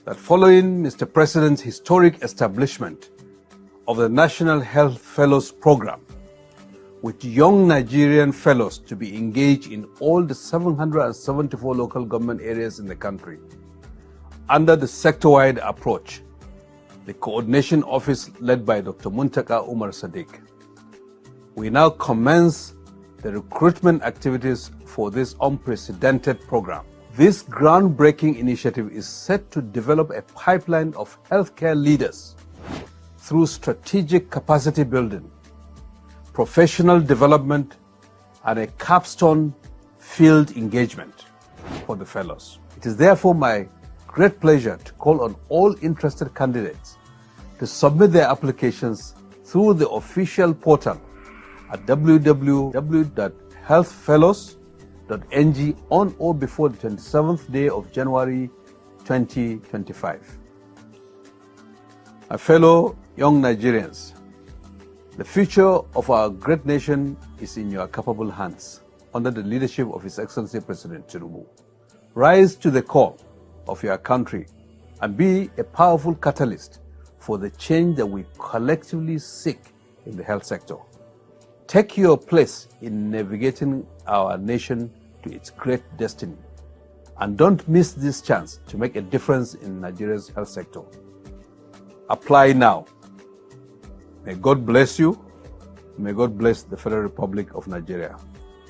that following Mr. President's historic establishment of the National Health Fellows Program, with young Nigerian fellows to be engaged in all the 774 local government areas in the country, under the sector-wide approach, the Coordination Office led by Dr. Muntaka Umar Sadiq, we now commence the recruitment activities for this unprecedented program. This groundbreaking initiative is set to develop a pipeline of healthcare leaders through strategic capacity building, professional development, and a capstone field engagement for the fellows. It is therefore my great pleasure to call on all interested candidates to submit their applications through the official portal at www.healthfellows.ng on or before the 27th day of January 2025. My fellow young Nigerians, the future of our great nation is in your capable hands under the leadership of His Excellency President Tinubu. Rise to the call of your country and be a powerful catalyst for the change that we collectively seek in the health sector. Take your place in navigating our nation to its great destiny, and don't miss this chance to make a difference in Nigeria's health sector. Apply now. May God bless you. May God bless the Federal Republic of Nigeria.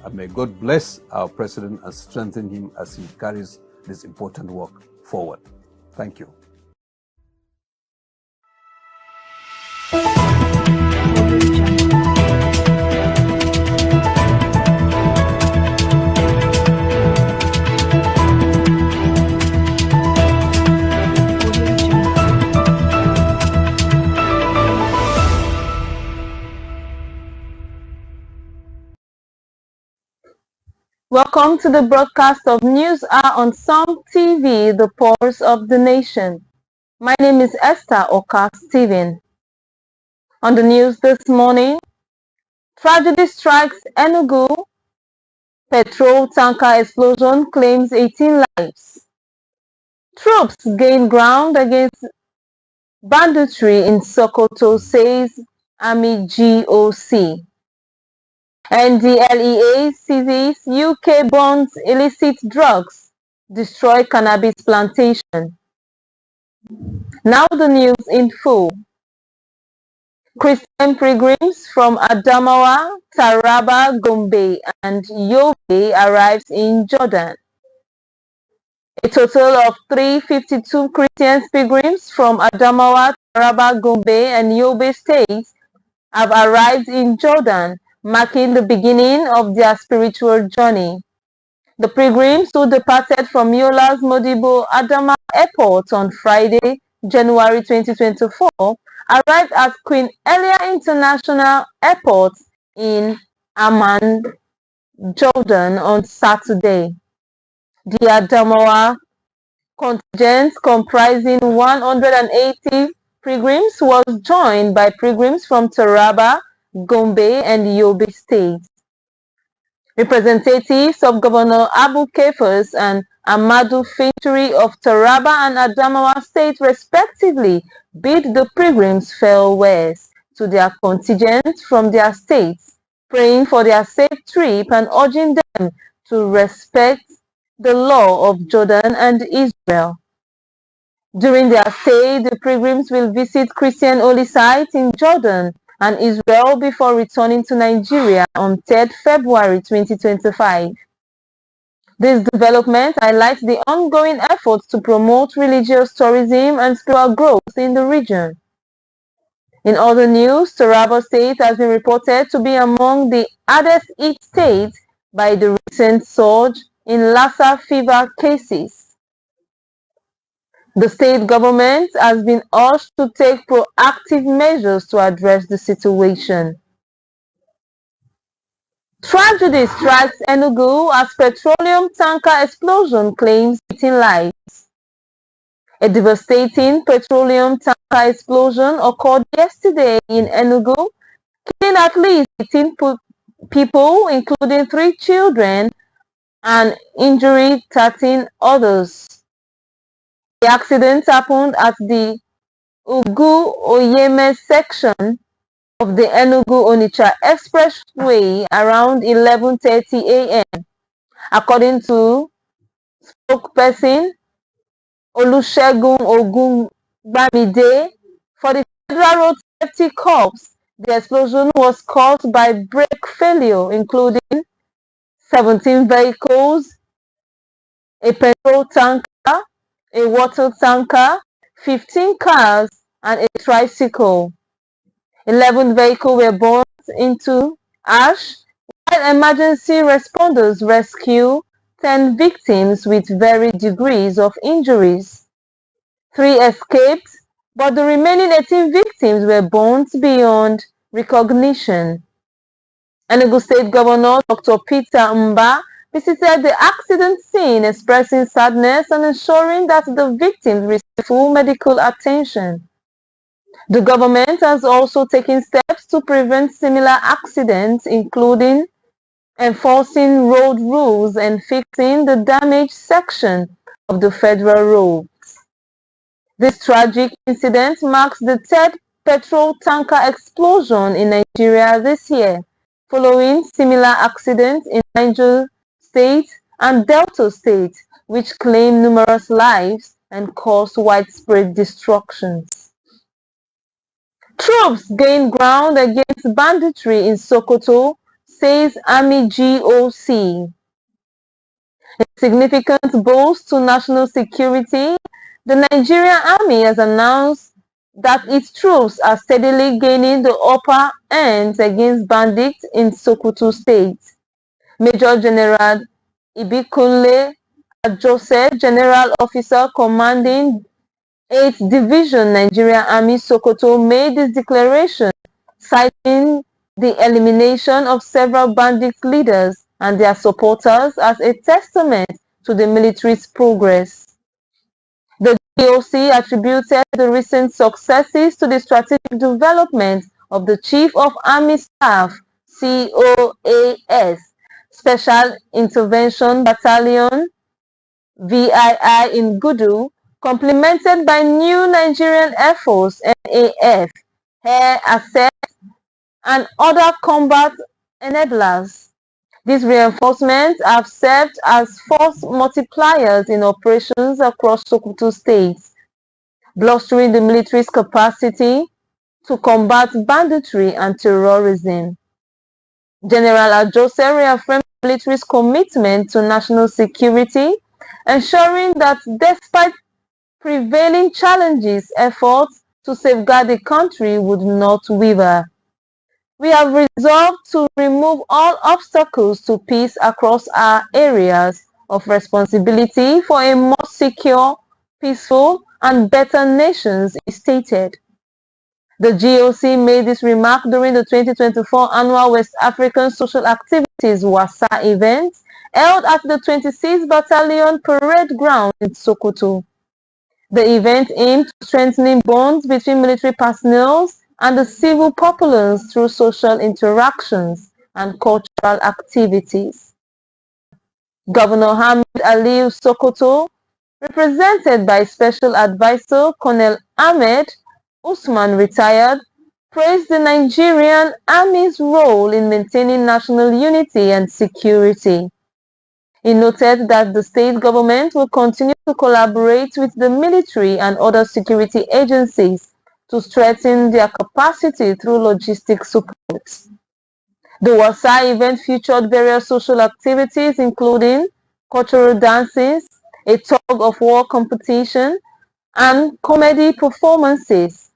And may God bless our President and strengthen him as he carries this important work forward. Thank you. Welcome to the broadcast of News Hour on SUMTV, the pulse of the nation. My name is Esther Oka Steven. On the news this morning, tragedy strikes Enugu, petrol tanker explosion claims 18 lives. Troops gain ground against banditry in Sokoto, says Army GOC. NDLEA seizes UK bonds illicit drugs, destroy cannabis plantation. Now the news in full. Christian pilgrims from Adamawa, Taraba, Gombe, and Yobe arrives in Jordan. A total of 352 Christian pilgrims from Adamawa, Taraba, Gombe, and Yobe states have arrived in Jordan, marking the beginning of their spiritual journey. The pilgrims who departed from Yola's Modibo Adama Airport on Friday, January 2024, arrived at Queen Elia International Airport in Amman, Jordan on Saturday. The Adamawa contingent, comprising 180 pilgrims, was joined by pilgrims from Taraba, Gombe, and Yobe states. Representatives of Governor Abu Kefas and Amadu Finturi of Taraba and Adamawa State respectively bid the pilgrims farewell to their contingents from their states, praying for their safe trip and urging them to respect the law of Jordan and Israel. During their stay, the pilgrims will visit Christian holy sites in Jordan and Israel before returning to Nigeria on 3rd February 2025. This development highlights the ongoing efforts to promote religious tourism and spiritual growth in the region. In other news, Taraba State has been reported to be among the hardest hit states by the recent surge in Lassa fever cases. The state government has been urged to take proactive measures to address the situation. Tragedy strikes Enugu as petroleum tanker explosion claims 18 lives. A devastating petroleum tanker explosion occurred yesterday in Enugu, killing at least 18 people, including 3 children, and injuring 13 others. The accident happened at the Ugu-Oyeme section of the Enugu-Onitsha Expressway around 11:30 a.m. According to spokesperson Olusegun Ogunbamide for the Federal Road Safety Corps, the explosion was caused by brake failure, including 17 vehicles, a petrol tanker, a water tanker, 15 cars, and a tricycle. 11 vehicles were burnt into ash, while emergency responders rescued 10 victims with varied degrees of injuries. 3 escaped, but the remaining 18 victims were burnt beyond recognition. Enugu State Governor Dr. Peter Mba visited the accident scene, expressing sadness and ensuring that the victims receive full medical attention. The government has also taken steps to prevent similar accidents, including enforcing road rules and fixing the damaged section of the federal roads. This tragic incident marks the third petrol tanker explosion in Nigeria this year, following similar accidents in Niger State and Delta State, which claimed numerous lives and caused widespread destructions. Troops gain ground against banditry in Sokoto, says Army GOC. A significant boost to national security, the Nigerian Army has announced that its troops are steadily gaining the upper hand against bandits in Sokoto State. Major General Ibikunle Ajose, General Officer commanding 8th Division Nigerian Army Sokoto, made this declaration, citing the elimination of several bandit leaders and their supporters as a testament to the military's progress. The GOC attributed the recent successes to the strategic development of the Chief of Army Staff (COAS) Special Intervention Battalion (VII) in Gudu, complemented by new Nigerian Air Force (NAF), air assets, and other combat enablers. These reinforcements have served as force multipliers in operations across Sokoto State, bolstering the military's capacity to combat banditry and terrorism. General Ajose reaffirmed the military's commitment to national security, ensuring that despite prevailing challenges, efforts to safeguard the country would not waver. We have resolved to remove all obstacles to peace across our areas of responsibility for a more secure, peaceful, and better nation, he stated. The GOC made this remark during the 2024 annual West African Social Activities (WASA) event held at the 26th Battalion Parade Ground in Sokoto. The event aimed at strengthening bonds between military personnel and the civil populace through social interactions and cultural activities. Governor Hamid Aliyu Sokoto, represented by Special Advisor Colonel Ahmed Usman retired, praised the Nigerian Army's role in maintaining national unity and security. He noted that the state government will continue to collaborate with the military and other security agencies to strengthen their capacity through logistic support. The WASA event featured various social activities including cultural dances, a tug-of-war competition, and comedy performances.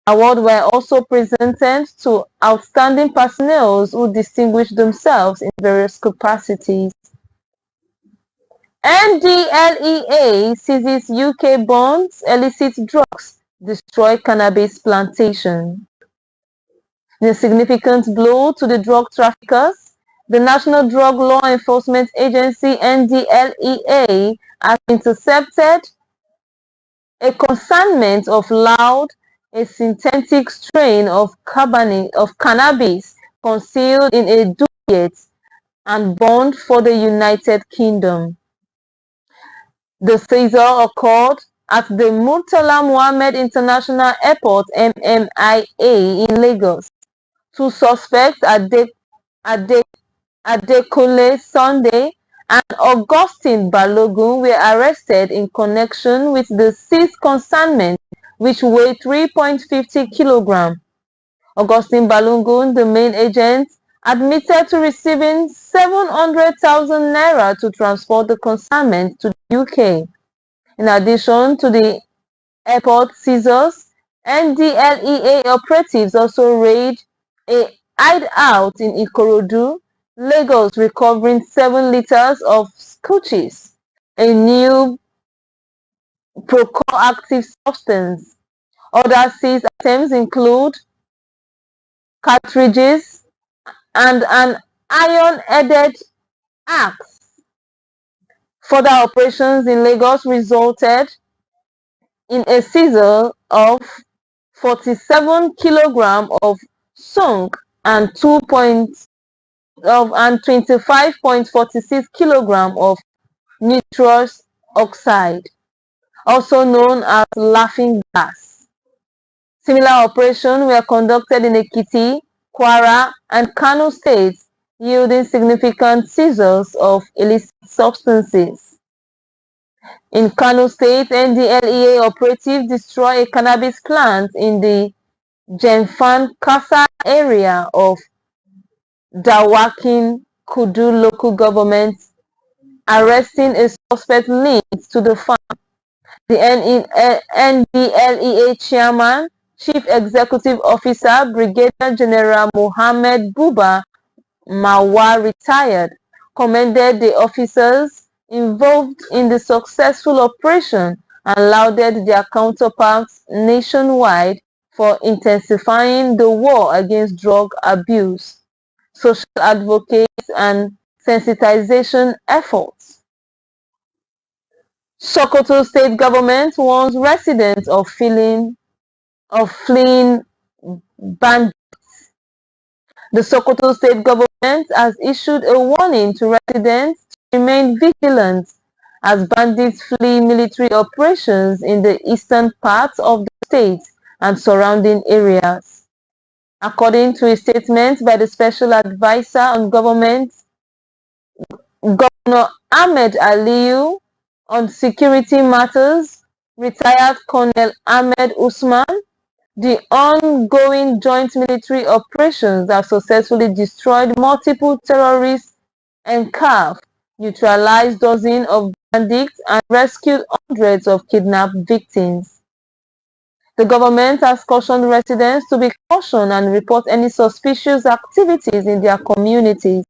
Awards were also presented to outstanding personnel who distinguished themselves in various capacities. NDLEA seizes UK bonds, illicit drugs, destroy cannabis plantation. In a significant blow to the drug traffickers, the National Drug Law Enforcement Agency (NDLEA) has intercepted a consignment of loud, a synthetic strain of cannabis concealed in a duvet and bound for the United Kingdom. The seizure occurred at the Murtala Muhammed International Airport (MMIA) in Lagos. Two suspects, Adekunle Sunday and Augustine Balogun, were arrested in connection with the seized consignment, which weighed 3.50 kg. Augustine Balogun, the main agent, admitted to receiving 700,000 naira to transport the consignment to the UK. In addition to the airport seizures, NDLEA operatives also raided a hideout in Ikorodu, Lagos, recovering 7 liters of scotches, a new active substance. Other seized items include cartridges and an iron-headed axe. Further operations in Lagos resulted in a seizure of 47 kg of skunk and 25.46 kg of nitrous oxide, also known as laughing gas. Similar operations were conducted in Ekiti, Kwara, and Kano states, yielding significant seizures of illicit substances. In Kano State, NDLEA operatives destroyed a cannabis plant in the Jenfan Kasa area of Dawakin Kudu local government, arresting a suspect linked to the farm. The NDLEA chairman, Chief Executive Officer, Brigadier General Mohammed Buba Mawa, retired, commended the officers involved in the successful operation and lauded their counterparts nationwide for intensifying the war against drug abuse, social advocates, and sensitization efforts. Sokoto state government warns residents of fleeing bandits. The Sokoto state government has issued a warning to residents to remain vigilant as bandits flee military operations in the eastern part of the state and surrounding areas. According to a statement by the Special Advisor on Government, Governor Ahmed Aliyu, on security matters, retired Colonel Ahmed Usman, the ongoing joint military operations have successfully destroyed multiple terrorist enclaves, neutralized dozens of bandits, and rescued hundreds of kidnapped victims. The government has cautioned residents to be cautious and report any suspicious activities in their communities,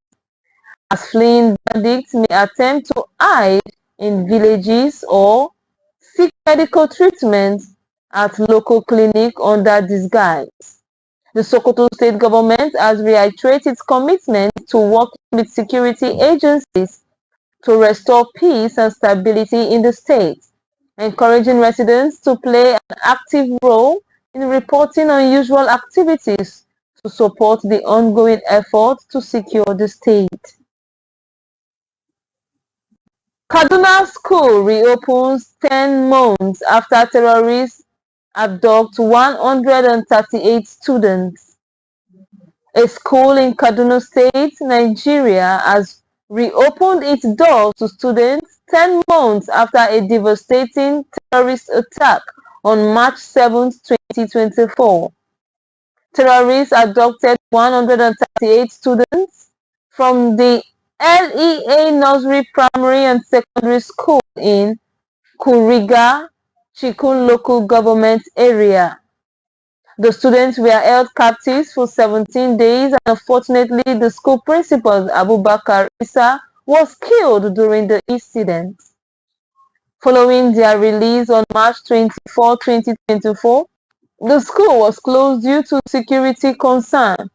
as fleeing bandits may attempt to hide in villages or seek medical treatment at local clinic under disguise. The Sokoto state government has reiterated its commitment to work with security agencies to restore peace and stability in the state, encouraging residents to play an active role in reporting unusual activities to support the ongoing effort to secure the state. Kaduna school reopens 10 months after terrorists abduct 138 students. A school in Kaduna State, Nigeria, has reopened its doors to students 10 months after a devastating terrorist attack on March 7, 2024. Terrorists abducted 138 students from the LEA Nursery Primary and Secondary School in Kuriga, Chikun local government area. The students were held captive for 17 days and unfortunately the school principal, Abubakar Issa, was killed during the incident. Following their release on March 24, 2024, the school was closed due to security concern.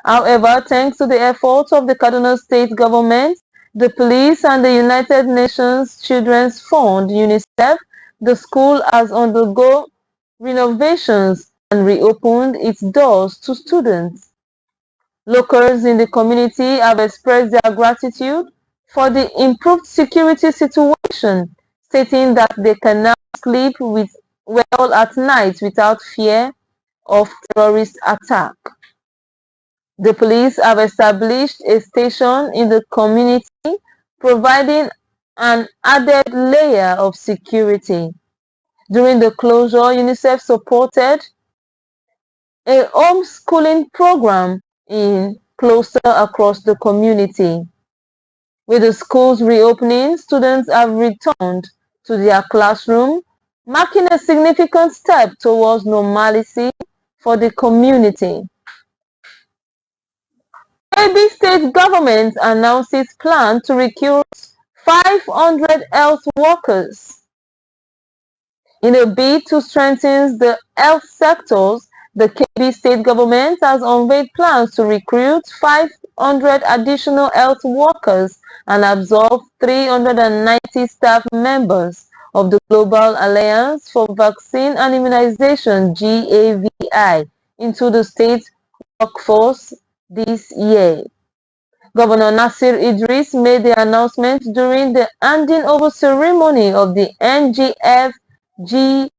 However, thanks to the efforts of the Kaduna State government, the police and the United Nations Children's Fund (UNICEF), the school has undergone renovations and reopened its doors to students. Locals in the community have expressed their gratitude for the improved security situation, stating that they can now sleep well at night without fear of terrorist attack. The police have established a station in the community, providing an added layer of security. During the closure, UNICEF supported a homeschooling program in clusters across the community. With the schools reopening, students have returned to their classroom, marking a significant step towards normalcy for the community. Kebbi State Government announces plan to recruit 500 health workers. In a bid to strengthen the health sectors, the Kebbi State Government has unveiled plans to recruit 500 additional health workers and absorb 390 staff members of the Global Alliance for Vaccine and Immunization (GAVI) into the state workforce this year. Governor Nasir Idris made the announcement during the handing over ceremony of the NGF GAVI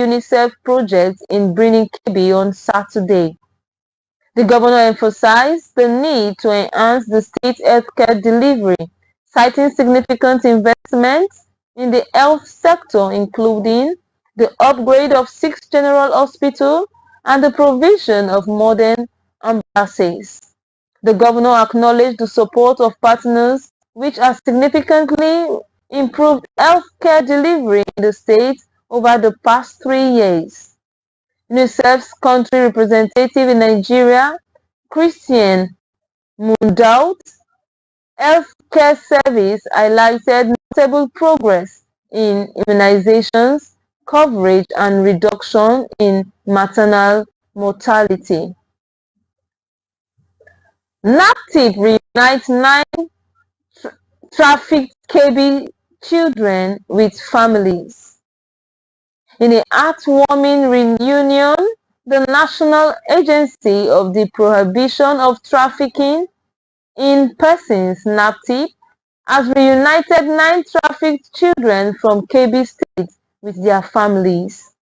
UNICEF project in Birnin Kebbi on Saturday. The governor emphasized the need to enhance the state healthcare delivery, citing significant investments in the health sector, including the upgrade of 6 general hospitals and the provision of modern ambulances. The governor acknowledged the support of partners which has significantly improved healthcare delivery in the state over the past 3 years. UNICEF's country representative in Nigeria, Christian Mundaut's healthcare service highlighted notable progress in immunizations, coverage, and reduction in maternal mortality. NAPTIP reunites 9 trafficked Kebbi children with families. In a heartwarming reunion, the National Agency of the Prohibition of Trafficking in Persons (NAPTIP) has reunited 9 trafficked children from Kebbi State with their families.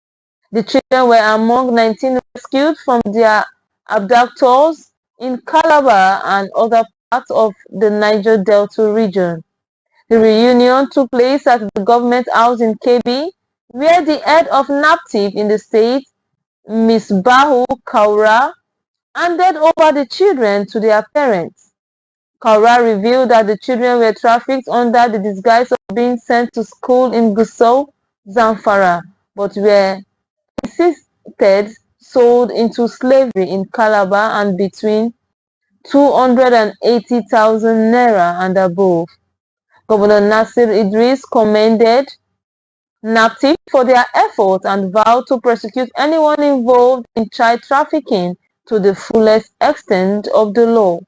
The children were among 19 rescued from their abductors in Calabar and other parts of the Niger Delta region. The reunion took place at the government house in Kebbi, where the head of NAPTIP in the state, Misbahu Kaura, handed over the children to their parents. Kaura revealed that the children were trafficked under the disguise of being sent to school in Gusau, Zamfara, but were insisted sold into slavery in Calabar and between 280,000 naira and above. Governor Nasir Idris commended NAPTIP for their efforts and vowed to prosecute anyone involved in child trafficking to the fullest extent of the law.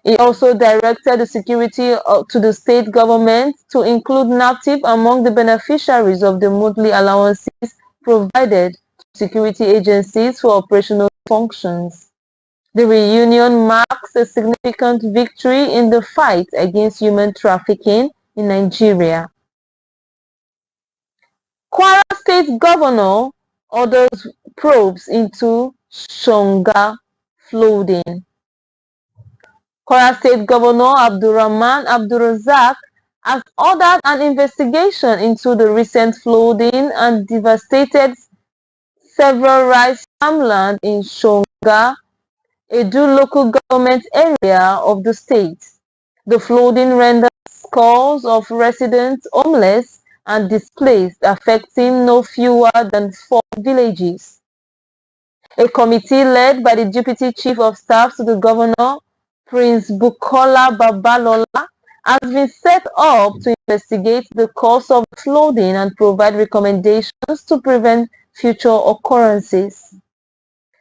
He also directed the security to the state government to include NAPTIP among the beneficiaries of the monthly allowances provided to security agencies for operational functions. The reunion marks a significant victory in the fight against human trafficking in Nigeria. Kwara State Governor orders probes into Shonga flooding. Kwara State Governor Abdurrahman Abdurrazak has ordered an investigation into the recent flooding and devastated several rice farmland in Shonga, Edo local government area of the state. The flooding rendered scores of residents homeless and displaced, affecting no fewer than 4 villages. A committee led by the Deputy Chief of Staff to the Governor, Prince Bukola Babalola, has been set up to investigate the cause of flooding and provide recommendations to prevent future occurrences.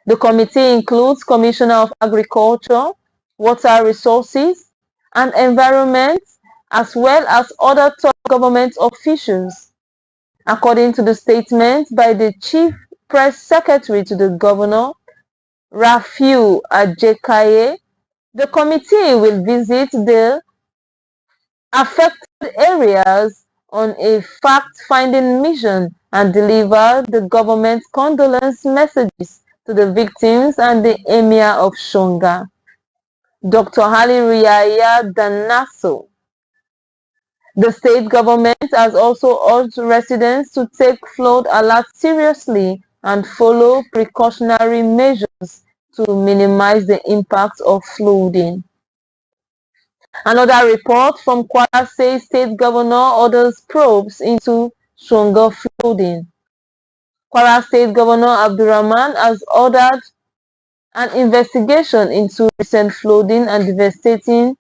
The committee includes Commissioner of Agriculture, Water Resources, and Environment, as well as other top government officials. According to the statement by the Chief Press Secretary to the Governor, Rafiu Ajekaye, the committee will visit the affected areas on a fact-finding mission and delivered the government's condolence messages to the victims and the Emir of Shonga, Dr. Ali Riaya Danaso. The state government has also urged residents to take flood alerts seriously and follow precautionary measures to minimize the impact of flooding. Another report from Kwara says state governor orders probes into Shonga flooding. Kwara State Governor Abdurrahman has ordered an investigation into recent flooding and devastating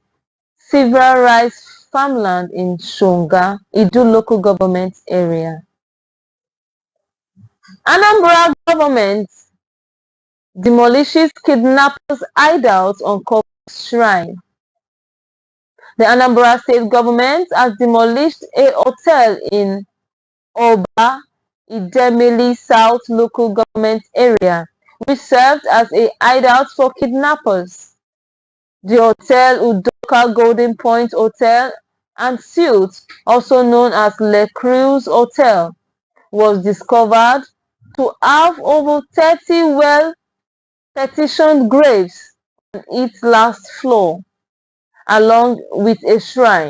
several rice farmland in Shonga, Idu local government area. Anambra government demolishes kidnappers' hideout on Cobb Shrine. The Anambra State government has demolished a hotel in Oba Idemili South local government area, which served as a hideout for kidnappers. The Hotel Udoka Golden Point Hotel and Suites, also known as Le Cruz Hotel, was discovered to have over 30 well-petitioned graves on its last floor, along with a shrine.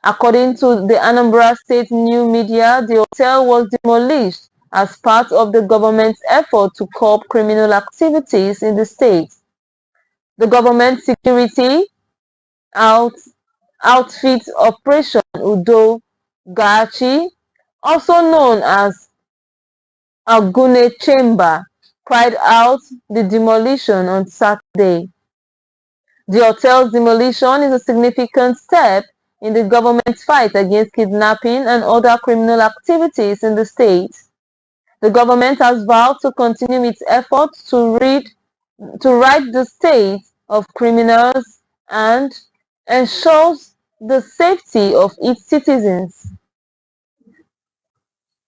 According to the Anambra State New Media, the hotel was demolished as part of the government's effort to curb criminal activities in the state. The government security outfit Operation Udo Gachi, also known as Agune Chamber, carried out the demolition on Saturday. The hotel's demolition is a significant step in the government's fight against kidnapping and other criminal activities in the state. The government has vowed to continue its efforts to right the state of criminals and ensures the safety of its citizens.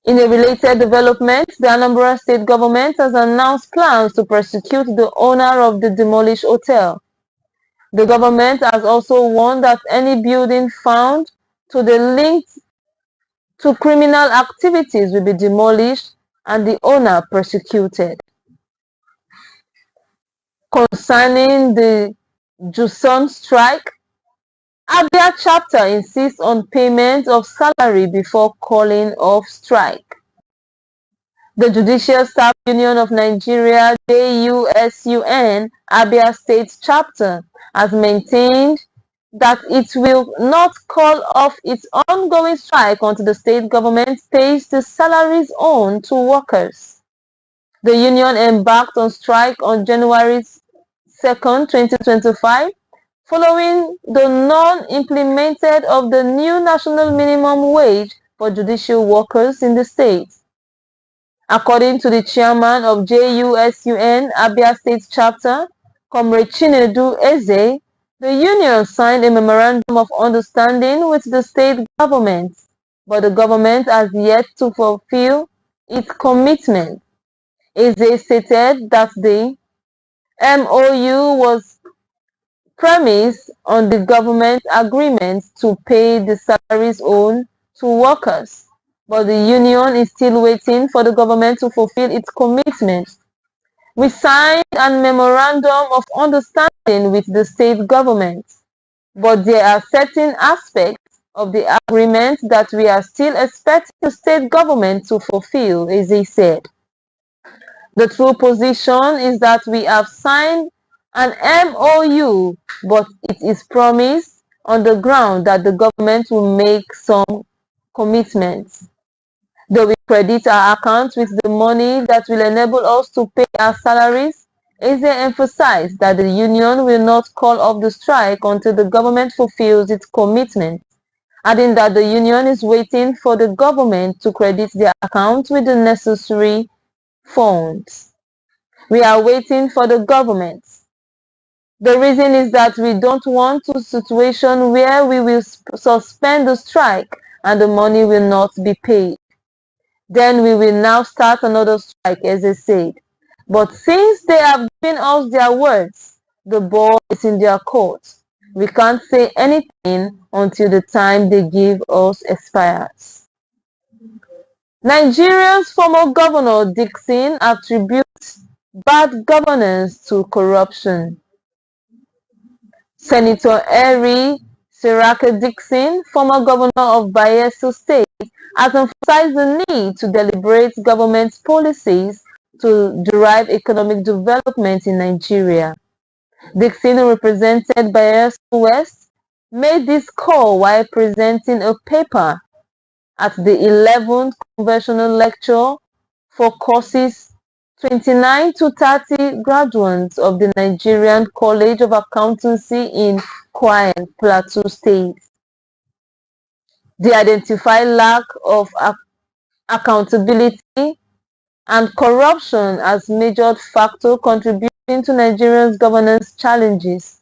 In a related development, the Anambra State government has announced plans to prosecute the owner of the demolished hotel. The government has also warned that any building found to be linked to criminal activities will be demolished and the owner prosecuted. Concerning the JUSON strike, Abia chapter insists on payment of salary before calling off strike. The Judicial Staff Union of Nigeria JUSUN Abia State chapter has maintained that it will not call off its ongoing strike until the state government pays the salaries owed to workers. The union embarked on strike on January 2nd, 2025, following the non-implementation of the new national minimum wage for judicial workers in the state. According to the chairman of JUSUN Abia State Chapter, Comrade Chinedu Eze, the union signed a memorandum of understanding with the state government, but the government has yet to fulfill its commitment. Eze stated that the MOU was premised on the government agreement to pay the salaries owed to workers, but the union is still waiting for the government to fulfill its commitment. We signed a memorandum of understanding with the state government, but there are certain aspects of the agreement that we are still expecting the state government to fulfill, as he said. The true position is that we have signed an MOU, but it is promised on the ground that the government will make some commitments. They will credit our accounts with the money that will enable us to pay our salaries. Eze emphasized that the union will not call off the strike until the government fulfills its commitment, adding that the union is waiting for the government to credit their accounts with the necessary funds. We are waiting for the government. The reason is that we don't want a situation where we will suspend the strike and the money will not be paid. Then we will now start another strike, as they said. But since they have given us their words, the ball is in their court. We can't say anything until the time they give us expires. Nigeria's former governor Dixon attributes bad governance to corruption. Senator Henry Siraka Dixon, former governor of Bayelsa State, has emphasized the need to deliberate government policies to derive economic development in Nigeria. Dixon, who represented Bayelsa West, made this call while presenting a paper at the 11th Conventional Lecture for courses 29 to 30 graduates of the Nigerian College of Accountancy in Kwai, Plateau State. They identified lack of accountability and corruption as major factors contributing to Nigeria's governance challenges.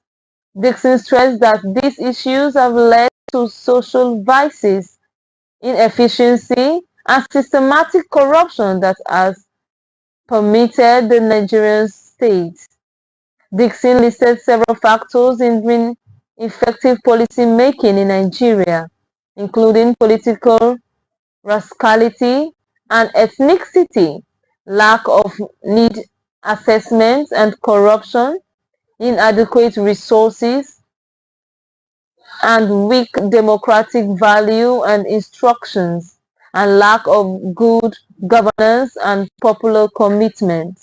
Dixon stressed that these issues have led to social vices, inefficiency, and systematic corruption that has permeated the Nigerian state. Dixon listed several factors hindering effective policy making in Nigeria, including political rascality and ethnicity, lack of need assessment and corruption, inadequate resources, and weak democratic value and instructions, and lack of good governance and popular commitment.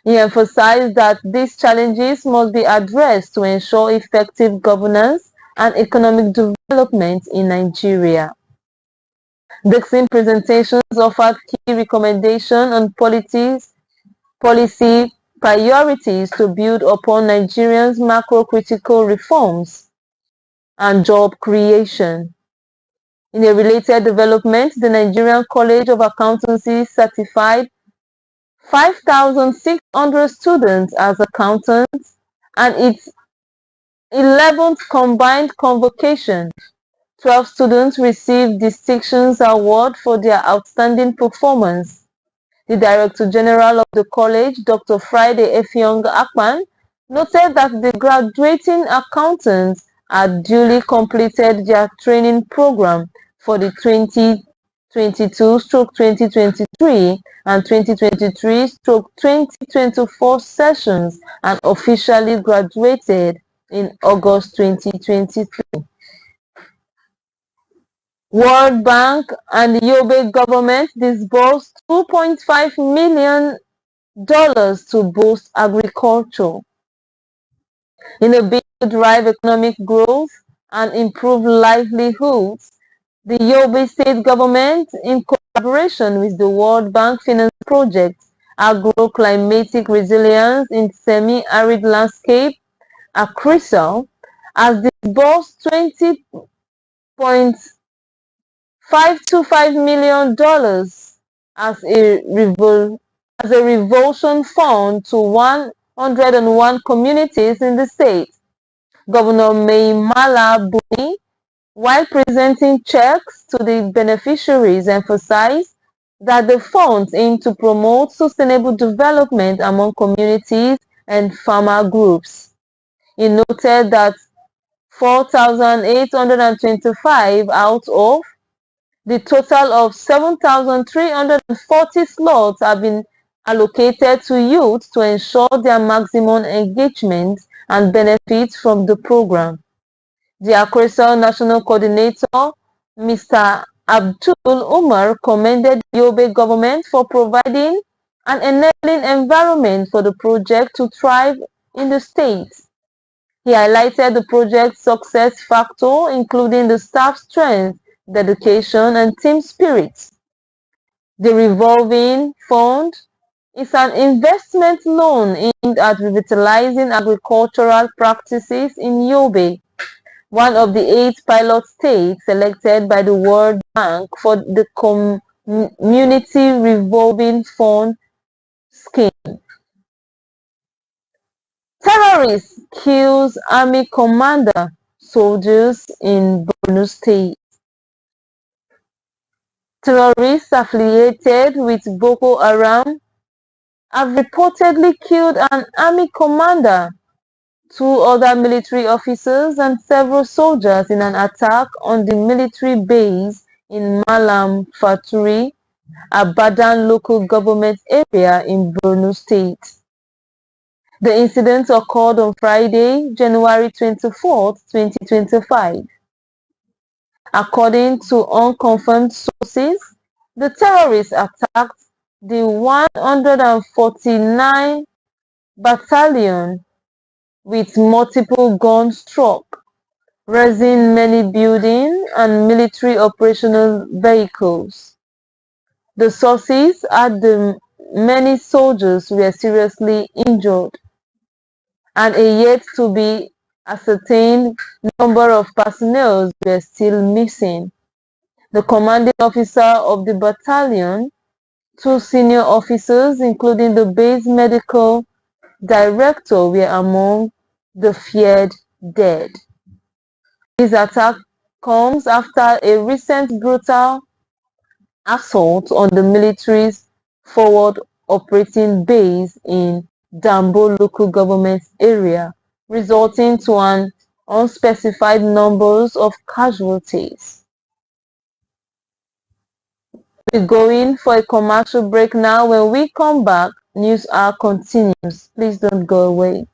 He emphasized that these challenges must be addressed to ensure effective governance and economic development in Nigeria. Dixon's presentations offered key recommendations on policy priorities to build upon Nigeria's macro-critical reforms and job creation. In a related development, the Nigerian College of Accountancy certified 5,600 students as accountants, and its 11th combined convocation. 12 students received distinctions award for their outstanding performance. The Director General of the college, Dr. Friday Effiong Akpan, noted that the graduating accountants had duly completed their training program for the 2022/2023 and 2023/2024 sessions and officially graduated in August 2023. World Bank and the Yobe government disbursed $2.5 million to boost agriculture. In a bid to drive economic growth and improve livelihoods, the Yobe state government, in collaboration with the World Bank Finance Project, Agro-Climatic Resilience in Semi-Arid Landscape, ACRISAL, has disbursed $20.525 million as a revulsion fund to 101 communities in the state. Governor Maimala Buni, while presenting checks to the beneficiaries, emphasized that the funds aim to promote sustainable development among communities and farmer groups. He noted that 4,825 out of the total of 7,340 slots have been allocated to youth to ensure their maximum engagement and benefit from the program. The ACRISAL National Coordinator, Mr. Abdul Umar, commended the Yobe government for providing an enabling environment for the project to thrive in the state. He highlighted the project's success factor, including the staff strength, dedication, and team spirit. The revolving fund is an investment loan aimed at revitalizing agricultural practices in Yobe, one of the 8 pilot states selected by the World Bank for the Community Revolving Fund scheme. Terrorist kills Army commander, soldiers in Borno State. Terrorists affiliated with Boko Haram have reportedly killed an army commander, 2 other military officers and several soldiers in an attack on the military base in Malam Faturi, Abadan local government area in Borno State. The incident occurred on Friday, January 24, 2025. According to unconfirmed sources, the terrorists attacked the 149 Battalion with multiple gun struck, razing many buildings and military operational vehicles. The sources add that many soldiers were seriously injured, and a yet-to-be ascertained number of personnel were still missing. The commanding officer of the battalion, 2 senior officers, including the base medical director, were among the feared dead. This attack comes after a recent brutal assault on the military's forward operating base in Dambo local government area, resulting to an unspecified numbers of casualties. We're going for a commercial break now. When we come back, news hour continues. Please don't go away.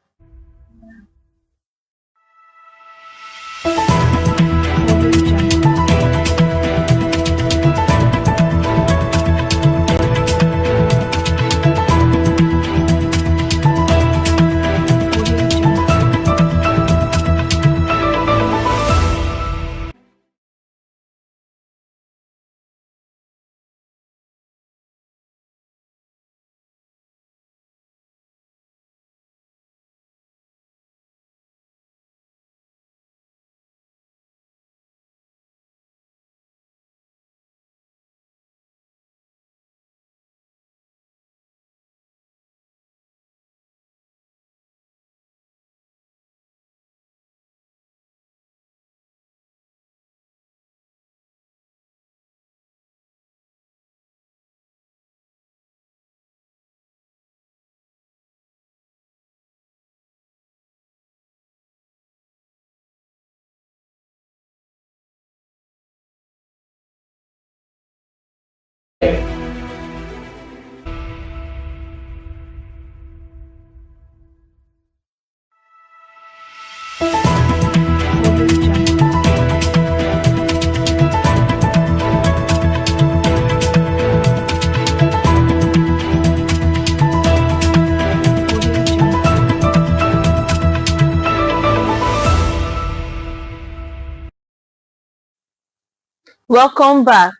Welcome back.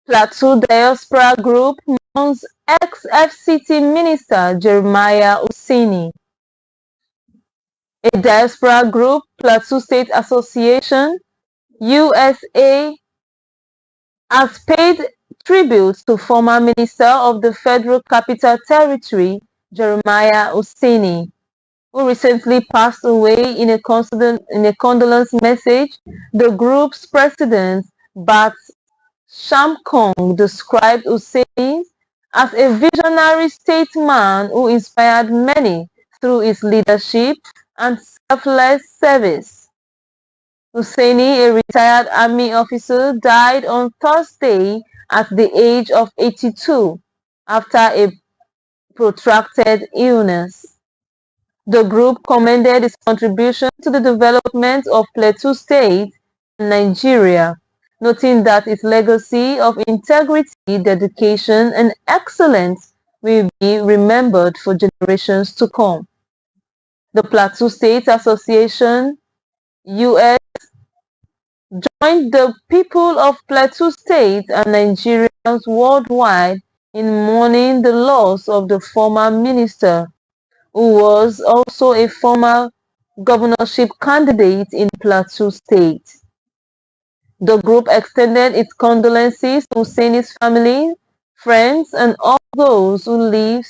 Plateau Diaspora Group mourns ex-FCT Minister Jeremiah Hussaini. A diaspora group, Plateau State Association, USA, has paid tribute to former Minister of the Federal Capital Territory, Jeremiah Hussaini, who recently passed away. In a condolence message, the group's president, Bat Shamkong, described Hussaini as a visionary statesman who inspired many through his leadership and selfless service. Hussaini, a retired army officer, died on Thursday at the age of 82 after a protracted illness. The group commended his contribution to the development of Plateau State and Nigeria, noting that his legacy of integrity, dedication, and excellence will be remembered for generations to come. The Plateau State Association, US, joined the people of Plateau State and Nigerians worldwide in mourning the loss of the former minister, who was also a former governorship candidate in Plateau State. The group extended its condolences to Hussaini's family, friends, and all those who lived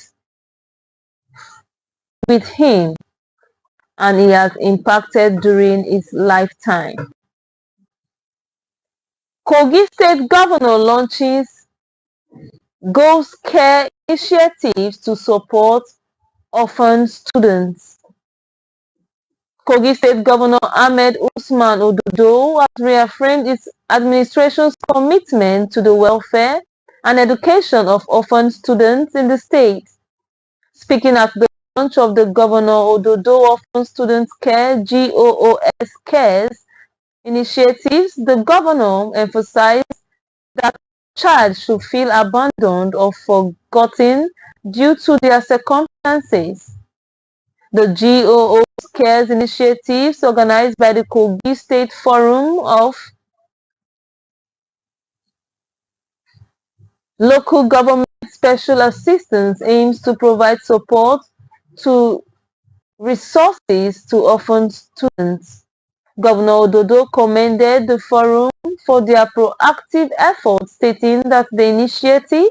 with him and he has impacted during his lifetime. Kogi State Governor launches Ghost Care initiatives to support orphan students. Kogi State Governor Ahmed Usman Ododo has reaffirmed its administration's commitment to the welfare and education of orphan students in the state. Speaking at the launch of the Governor Ododo Orphan Students Care (GOOS) Cares initiatives, the governor emphasized that no child should feel abandoned or forgotten due to their circumstances. The GOOS Cares initiatives, organized by the Kogi State Forum of Local Government Special Assistance, aims to provide support to resources to orphan students. Governor Ododo commended the forum for their proactive efforts, stating that the initiative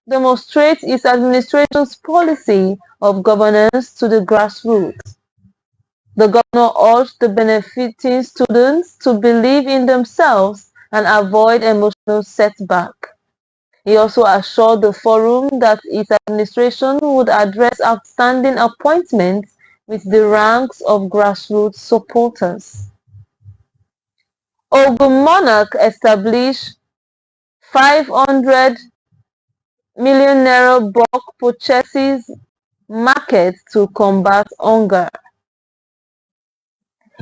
demonstrates its administration's policy of governance to the grassroots. The governor urged the benefiting students to believe in themselves and avoid emotional setback. He also assured the forum that its administration would address outstanding appointments with the ranks of grassroots supporters. Ogun Monarch established 500 million naira bulk purchases market to combat hunger.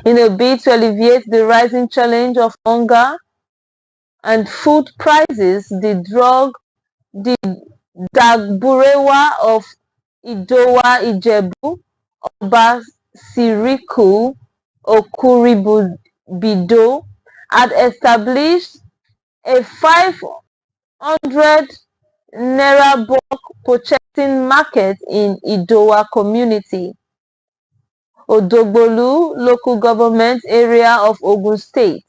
In a bid to alleviate the rising challenge of hunger and food prices, the Dagburewa of Idowa Ijebu, Oba Siriku Okuribido, had established a 500 naira bulk purchasing market in Idowa community, Odogbolu local government area of Ogun State.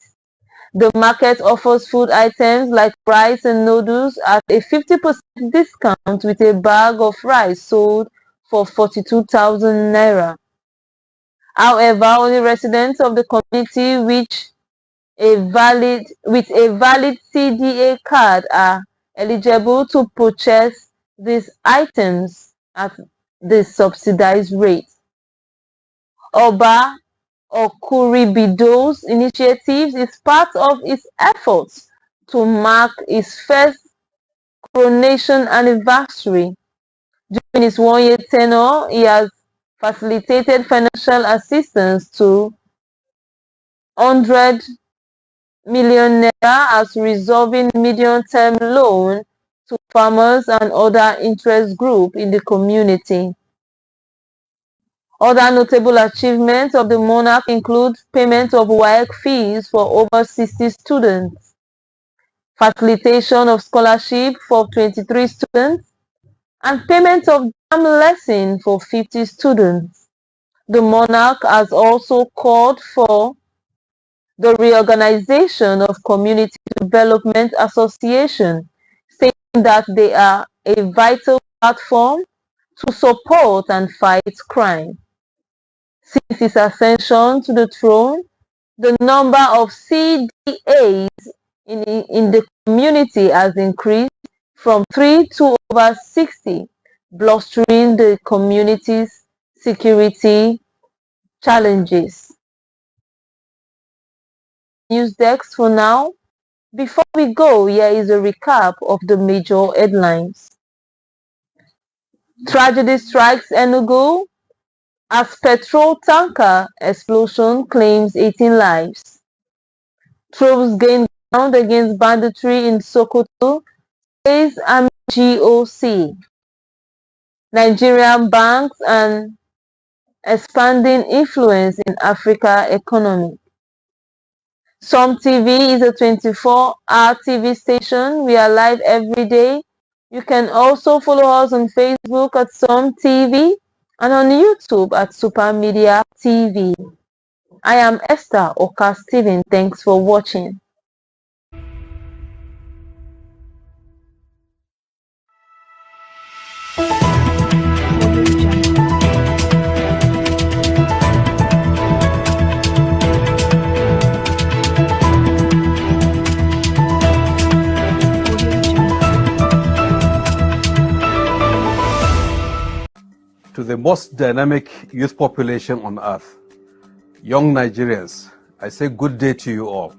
The market offers food items like rice and noodles at a 50% discount, with a bag of rice sold for 42,000 naira. However, only residents of the community with a valid CDA card are eligible to purchase these items at the subsidized rate. Oba Okuribido's initiative is part of its efforts to mark its first coronation anniversary. During his one-year tenure, he has facilitated financial assistance to 100 million naira as resolving medium-term loan to farmers and other interest groups in the community. Other notable achievements of the monarch include payment of WAEC fees for over 60 students, facilitation of scholarship for 23 students, and payment of JAM lesson for 50 students. The monarch has also called for the reorganization of Community Development Association, saying that they are a vital platform to support and fight crime. Since his ascension to the throne, the number of CDAs in the community has increased from 3 to over 60, bolstering the community's security challenges. News desk for now. Before we go, here is a recap of the major headlines. Tragedy strikes Enugu as petrol tanker explosion claims 18 lives. Troops gain ground against banditry in Sokoto, says Army GOC. Nigerian banks and expanding influence in Africa economy. SUMTV is a 24-hour TV station. We are live every day. You can also follow us on Facebook at SUMTV and on YouTube at Super Media TV. I am Esther Oka Steven. Thanks for watching. To the most dynamic youth population on earth, Young Nigerians, I say good day to you all.